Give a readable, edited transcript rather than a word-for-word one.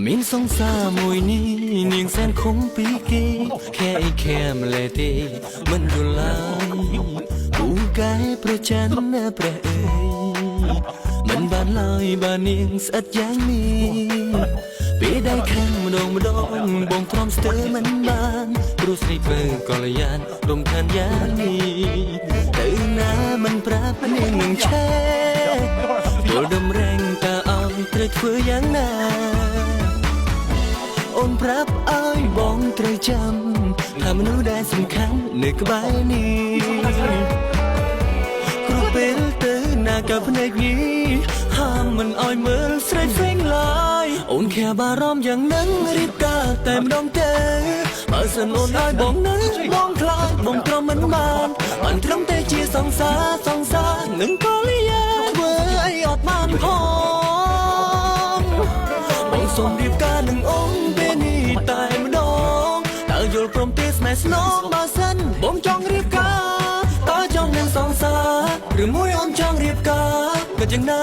មានសង្សារមួយនេះនាងសែនខំពីគេแค่ไอ้แค่ម្លេះទេមិនយល់ឡើយគូកែប្រច័នណាព្រះអើយមិនបានឡើយបើនាងស្អិតយ៉ាងនេះពេលដៃខាងម្ដងបងទ្រាំស្ទើរមិនបានព្រោះស្រីធ្វើកល្យានរំខានយ៉ាងនេះទៅណាមិនប្រាប់នាងនឹងឆែទល់ដំរែងតើឲ្យត្រូវធ្វើយ៉ាងណាអូនប្រាប់ឲ្យបងត្រូវចាំថាមនុស្សដែលសំខាន់នៅក្បែរនេះគ្រប់ពេលទៅណាក៏ភ្នែកញីហាមមិនឲ្យមើលស្រីផ្សេងឡើយអូនខាបារម្ភយ៉ាងនឹងរៀបការតែម្ដងទៅបើសិនអូនឲ្យបងនៅបងខ្លាចបងទ្រាំមិនបានត្រឹមតែជាសង្សារនឹងកល្យាធ្វើអីអត់បានផងបងសូមរៀបការនឹងអូនពេលនេះតែម្ដងតើយល់ព្រមទេស្នេហ៍ស្នងបើសិនបងចង់រៀបការតើចង់នឹងសង្សារឬមួយអូនចង់រៀបការក៏យ៉ាងណា